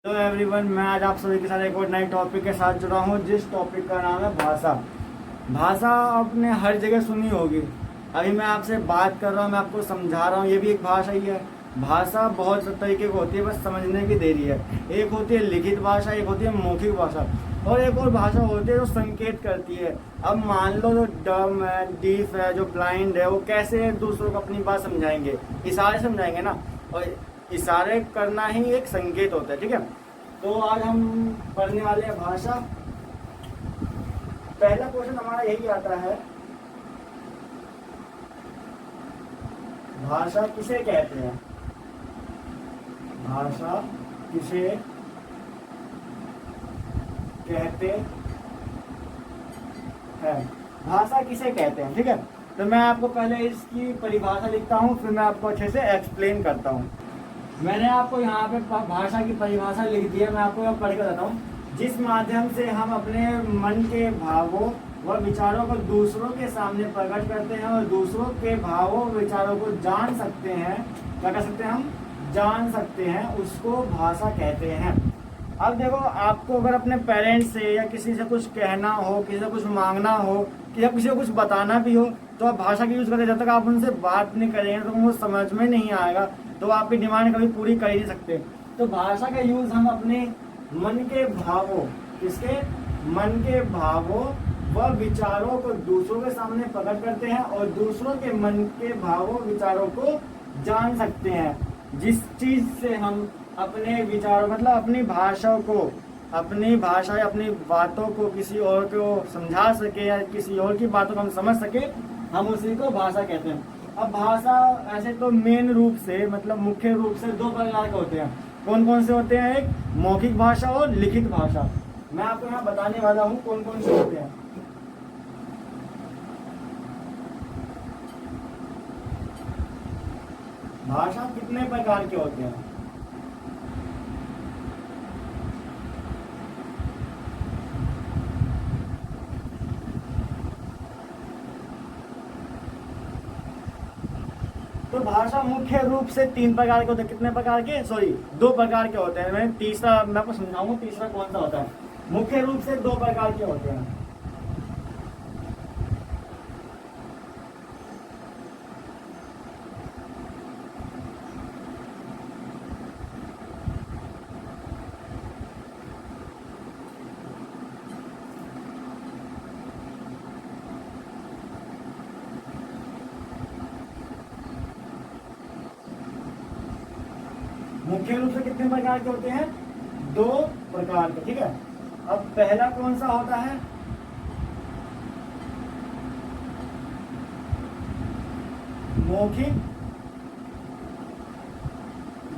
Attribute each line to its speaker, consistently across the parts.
Speaker 1: Hello everyone, मैं आज आप सभी के साथ एक और नए टॉपिक के साथ जुड़ा हूँ, जिस टॉपिक का नाम है भाषा। भाषा आपने हर जगह सुनी होगी। अभी मैं आपसे बात कर रहा हूँ, मैं आपको समझा रहा हूँ, ये भी एक भाषा ही है। भाषा बहुत तरीके की होती है, बस समझने की देरी है। एक होती है लिखित भाषा, एक होती है मौखिक भाषा, और एक और भाषा होती है जो संकेत करती है। अब मान लो जो डम है, डीफ है, जो ब्लाइंड है, वो कैसे दूसरों को अपनी बात समझाएंगे? इशारे समझाएंगे ना। और इशारे करना ही एक संकेत होता है, ठीक है। तो आज हम पढ़ने वाले हैं भाषा। पहला क्वेश्चन हमारा यही आता है, भाषा किसे कहते हैं? भाषा किसे कहते हैं? भाषा किसे कहते हैं, ठीक है। तो मैं आपको पहले इसकी परिभाषा लिखता हूँ, फिर मैं आपको अच्छे से एक्सप्लेन करता हूँ। मैंने आपको यहाँ पे भाषा की परिभाषा लिख दी है, मैं आपको पढ़ कर बताता हूँ। जिस माध्यम से हम अपने मन के भावों व विचारों को दूसरों के सामने प्रकट करते हैं और दूसरों के भावों विचारों को जान सकते हैं। क्या कर सकते हैं? हम जान सकते हैं, उसको भाषा कहते हैं। अब देखो, आपको अगर अपने पेरेंट्स से या किसी से कुछ कहना हो, किसी से कुछ मांगना हो, या किसी को कुछ बताना भी हो, तो आप भाषा की यूज करते। जब तक आप उनसे बात नहीं करेंगे तो उनको समझ में नहीं आएगा, तो आपकी डिमांड कभी पूरी कर ही नहीं सकते। तो भाषा का यूज हम अपने मन के भावों, किसके? मन के भावों व विचारों को दूसरों के सामने प्रकट करते हैं और दूसरों के मन के भावों विचारों को जान सकते हैं। जिस चीज से हम अपने विचारों मतलब अपनी भाषा को, अपनी भाषा या अपनी बातों को किसी और को समझा सके या किसी और की बातों को हम समझ सके, हम उसी को भाषा कहते हैं। अब भाषा ऐसे तो मेन रूप से मतलब मुख्य रूप से दो प्रकार के होते हैं। कौन कौन से होते हैं? एक मौखिक भाषा और लिखित भाषा। मैं आपको यहाँ बताने वाला हूँ कौन कौन से होते हैं। भाषा कितने प्रकार के होते हैं? तो भाषा मुख्य रूप से तीन प्रकार के होते हैं। कितने प्रकार के? सॉरी, दो प्रकार के होते हैं। मैं तीसरा मैं आपको समझाऊंगा तीसरा कौन सा होता है। मुख्य रूप से दो प्रकार के होते हैं। मुख्य रूप से कितने प्रकार के होते हैं? दो प्रकार के, ठीक है। अब पहला कौन सा होता है? मौखिक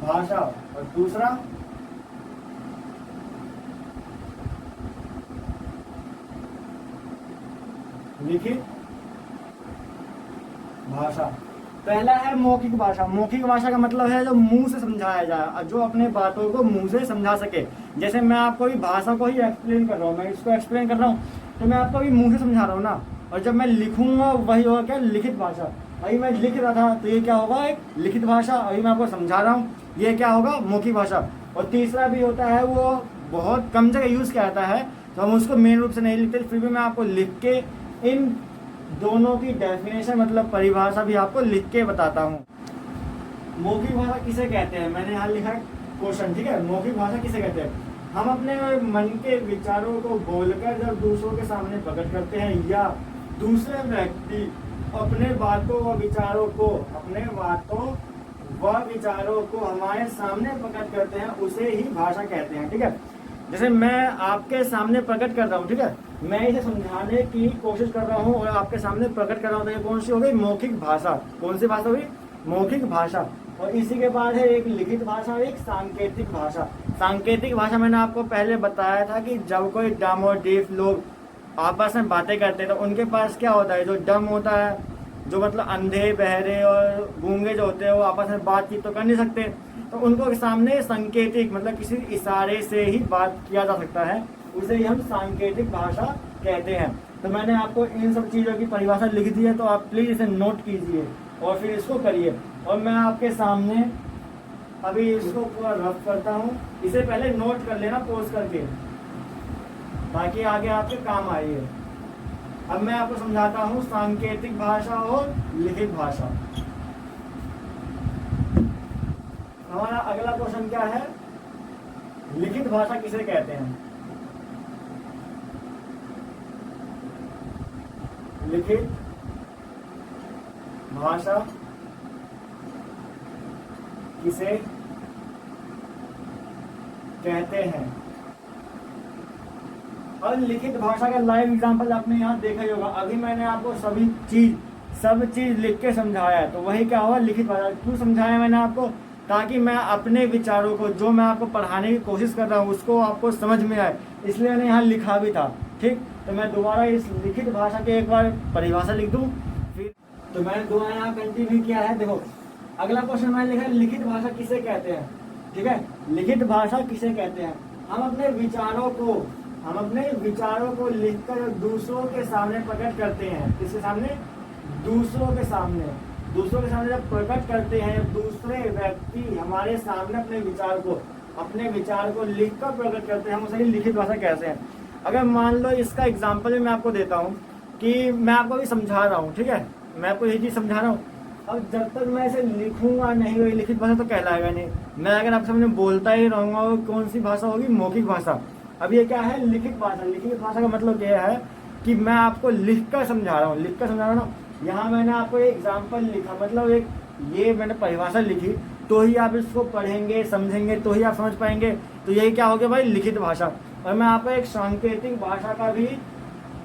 Speaker 1: भाषा, और दूसरा लिखित भाषा। पहला है मौखिक भाषा। मौखिक भाषा का मतलब है जो मुंह से समझाया जाए, जो अपने बातों को मुंह से समझा सके। जैसे मैं आपको भी भाषा को ही एक्सप्लेन कर रहा हूँ, मैं इसको एक्सप्लेन कर रहा हूँ, तो मैं आपको भी मुंह से समझा रहा हूँ ना। और जब मैं लिखूंगा वही होगा क्या? लिखित भाषा। अभी मैं लिख रहा था तो ये क्या होगा? एक लिखित भाषा। अभी मैं आपको समझा रहा हूँ, ये क्या होगा? मौखिक भाषा। और तीसरा भी होता है, वो बहुत कम जगह यूज किया जाता है, तो हम उसको मेन रूप से नहीं लिखते, फिर भी मैं आपको लिख के इन दोनों की डेफिनेशन मतलब परिभाषा भी आपको लिख के बताता हूँ। मौखिक भाषा किसे कहते हैं? मैंने यहाँ लिखा है क्वेश्चन, ठीक है। मौखिक भाषा किसे कहते हैं? हम अपने मन के विचारों को बोलकर जब दूसरों के सामने प्रकट करते हैं, या दूसरे व्यक्ति अपने बातों व विचारों को हमारे सामने प्रकट करते हैं, उसे ही भाषा कहते हैं, ठीक है। जैसे मैं आपके सामने प्रकट कर रहा हूँ, ठीक है, मैं इसे समझाने की कोशिश कर रहा हूँ और आपके सामने प्रकट कर रहा हूँ, तो ये कौन सी हो गई? मौखिक भाषा। कौन सी भाषा हुई? मौखिक भाषा। और इसी के बाद है एक लिखित भाषा और एक सांकेतिक भाषा। सांकेतिक भाषा मैंने आपको पहले बताया था कि जब कोई डम और डीफ लोग आपस में बातें करते हैं तो उनके पास क्या होता है? जो डम होता है, जो मतलब अंधे बहरे और गूंगे जो होते हैं, वो आपस में बातचीत तो कर नहीं सकते, तो उनको सामने संकेतिक मतलब किसी इशारे से ही बात किया जा सकता है, उसे ही हम सांकेतिक भाषा कहते हैं। तो मैंने आपको इन सब चीज़ों की परिभाषा लिख दी है, तो आप प्लीज़ इसे नोट कीजिए और फिर इसको करिए। और मैं आपके सामने अभी इसको पूरा रफ करता हूँ। इसे पहले नोट कर लेना पॉज करके, ताकि आगे आपके काम आइए। अब मैं आपको समझाता हूँ सांकेतिक भाषा और लिखित भाषा। हमारा अगला क्वेश्चन क्या है, लिखित भाषा किसे कहते हैं? लिखित भाषा किसे कहते हैं? और लिखित भाषा का लाइव एग्जांपल आपने यहाँ देखा ही होगा। अभी मैंने आपको सब चीज लिख के समझाया है, तो वही क्या हुआ, लिखित भाषा। क्यों समझाया मैंने आपको? ताकि मैं अपने विचारों को, जो मैं आपको पढ़ाने की कोशिश कर रहा हूँ, उसको आपको समझ में आए, इसलिए मैंने यहाँ लिखा भी था। ठीक, तो मैं दोबारा इस लिखित भाषा के एक बार परिभाषा लिख दूँ, फिर तो मैंने दोबारा यहाँ कंटिन्यू किया है। देखो अगला क्वेश्चन मैंने लिखा है, लिखित भाषा किसे कहते हैं? ठीक है, लिखित भाषा किसे कहते हैं? हम अपने विचारों को लिखकर दूसरों के सामने प्रकट करते हैं। किसके सामने? दूसरों के सामने जब प्रकट करते हैं, दूसरे व्यक्ति हमारे सामने अपने विचार को लिखकर प्रकट करते हैं, हम उसे लिखित भाषा कहते हैं। अगर मान लो इसका एग्जाम्पल भी मैं आपको देता हूँ कि मैं आपको अभी समझा रहा हूँ, ठीक है, मैं आपको यही चीज समझा रहा हूँ। अब जब तक मैं इसे लिखूंगा नहीं, वही लिखित भाषा तो कहलाएगा नहीं। मैं अगर आपके सामने बोलता ही रहूंगा, कौन सी भाषा होगी? मौखिक भाषा। अब ये क्या है? लिखित भाषा। लिखित भाषा का मतलब यह है कि मैं आपको लिखकर समझा रहा हूँ, यहाँ मैंने आपको एक एग्जाम्पल लिखा, मतलब ये मैंने परिभाषा लिखी, तो ही आप इसको पढ़ेंगे, समझेंगे, तो ही आप समझ पाएंगे। तो यही क्या हो गया भाई? लिखित भाषा। और मैं आपको एक सांकेतिक भाषा का भी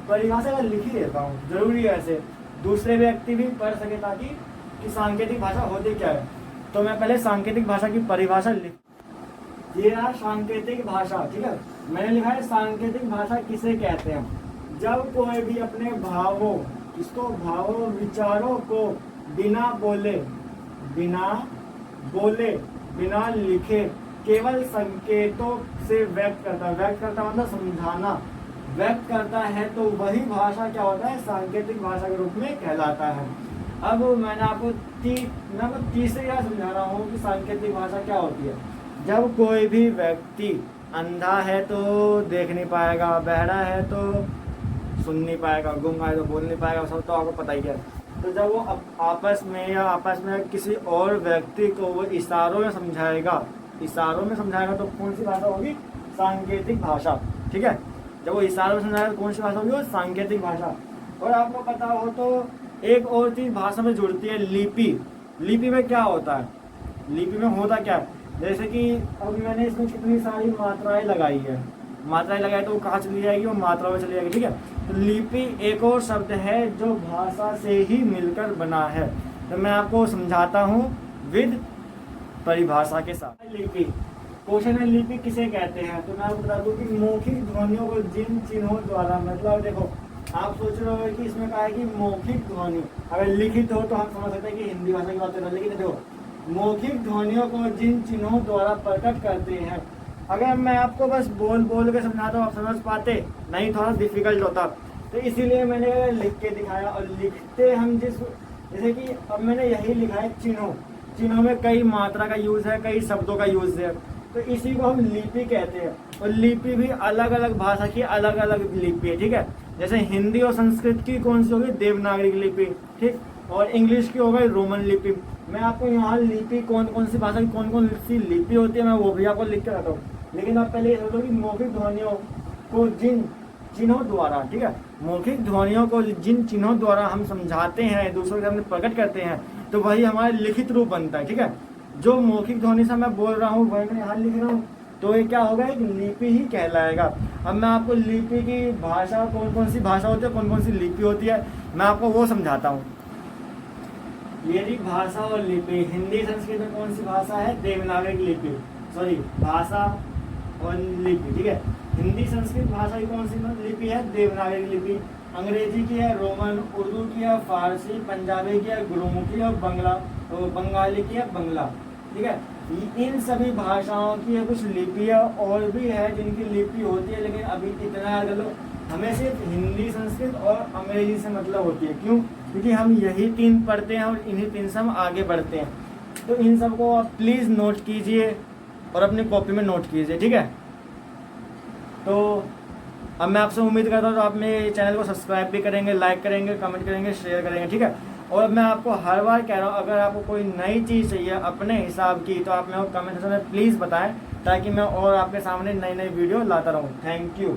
Speaker 1: परिभाषा लिख ही देता हूँ, जरूरी है ऐसे दूसरे व्यक्ति भी पढ़ सके, ताकि कि सांकेतिक भाषा होती क्या है। तो मैं पहले सांकेतिक भाषा की परिभाषा ये रहा सांकेतिक भाषा। ठीक है, मैंने लिखा है सांकेतिक भाषा किसे कहते हैं? जब कोई भी अपने भावों, विचारों को बिना बिना लिखे केवल संकेतों से व्यक्त करता मतलब समझाना व्यक्त करता है, तो वही भाषा क्या होता है? सांकेतिक भाषा के रूप में कहलाता है। अब मैंने आपको तीसरी बार समझा रहा हूँ कि सांकेतिक भाषा क्या होती है। जब कोई भी व्यक्ति अंधा है तो देख नहीं पाएगा, बहरा है तो सुन नहीं पाएगा, गूंगा है तो बोल नहीं पाएगा, सब तो आपको पता ही है। तो जब वो आपस में किसी और व्यक्ति को वो इशारों में समझाएगा तो कौन सी भाषा होगी? सांकेतिक भाषा। ठीक है, जब वो इशारों में समझाएगा तो कौन सी भाषा होगी? वो सांकेतिक भाषा। और आपको पता हो तो एक और चीज भाषा में जुड़ती है, लिपि में क्या होता है? लिपि में होता क्या है? जैसे कि अभी मैंने इसमें कितनी सारी मात्राएं लगाई तो वो कहाँ चली जाएगी? वो मात्रा में चली जाएगी। ठीक है, तो लिपि एक और शब्द है जो भाषा से ही मिलकर बना है। तो मैं आपको समझाता हूँ विद परिभाषा के साथ। लिपि, क्वेश्चन है लिपि किसे कहते हैं? तो मैं आपको बता दूं कि मौखिक ध्वनियों को जिन चिन्हों द्वारा, मतलब देखो आप सोच रहे हो कि इसमें कहा है कि मौखिक ध्वनि, अगर लिखित हो तो हम समझ सकते हैं कि हिंदी भाषा की बात कर रहे हैं, लेकिन देखो मौखिक ध्वनियों को जिन चिन्हों द्वारा प्रकट करते हैं। अगर मैं आपको बस बोल के समझाता हूँ, आप समझ पाते नहीं, थोड़ा डिफिकल्ट होता, तो इसीलिए मैंने लिख के दिखाया। और लिखते हम जैसे कि अब मैंने यही लिखा है चिन्हों में कई मात्रा का यूज है, कई शब्दों का यूज है, तो इसी को हम लिपि कहते हैं। और लिपि भी अलग अलग भाषा की अलग अलग लिपि है। ठीक है, जैसे हिंदी और संस्कृत की कौन सी होगी? देवनागरी लिपि। ठीक, और इंग्लिश की होगी रोमन लिपि। मैं आपको यहाँ लिपि कौन सी भाषा की कौन सी लिपि होती है, मैं वो भी आपको लिख के रखता हूँ। लेकिन आप पहले ये सोचो कि मौखिक ध्वनियों को जिन चिन्हों द्वारा, ठीक है, मौखिक ध्वनियों को जिन चिन्हों द्वारा हम समझाते हैं, दूसरों के सामने प्रकट करते हैं, तो वही हमारा लिखित रूप बनता है। ठीक है, जो मौखिक ध्वनि से मैं बोल रहा हूँ वही मैं यहाँ लिख रहा हूँ, तो ये क्या होगा? एक लिपि ही कहलाएगा। अब मैं आपको लिपि की भाषा, कौन सी भाषा होती है, कौन सी लिपि होती है, मैं आपको वो समझाता हूँ। ये भाषा और लिपि, हिंदी संस्कृत में कौन सी भाषा है? देवनागरी लिपि, भाषा और लिपि। ठीक है, हिंदी संस्कृत भाषा की कौन सी लिपि है? देवनागरी लिपि। अंग्रेजी की है रोमन, उर्दू की है फारसी, पंजाबी की है गुरुमुखी और बंगाली की है बंगला। ठीक है, इन सभी भाषाओं की कुछ लिपियाँ और भी है जिनकी लिपि होती है, लेकिन अभी इतना याद लो, हमें सिर्फ हिंदी संस्कृत और अंग्रेजी से मतलब होती है। क्यों? क्योंकि हम यही तीन पढ़ते हैं और इन्हीं तीन से हम आगे बढ़ते हैं। तो इन सब को आप प्लीज़ नोट कीजिए और अपनी कॉपी में नोट कीजिए, ठीक है। तो अब मैं आपसे उम्मीद करता हूँ तो आप मेरे चैनल को सब्सक्राइब भी करेंगे, लाइक करेंगे, कमेंट करेंगे, शेयर करेंगे, ठीक है। और अब मैं आपको हर बार कह रहा हूँ, अगर आपको कोई नई चीज़ चाहिए अपने हिसाब की तो आप मेरे को कमेंट सेक्शन में प्लीज़ बताएं, ताकि मैं और आपके सामने नई नई वीडियो लाता रहूँ। Thank you.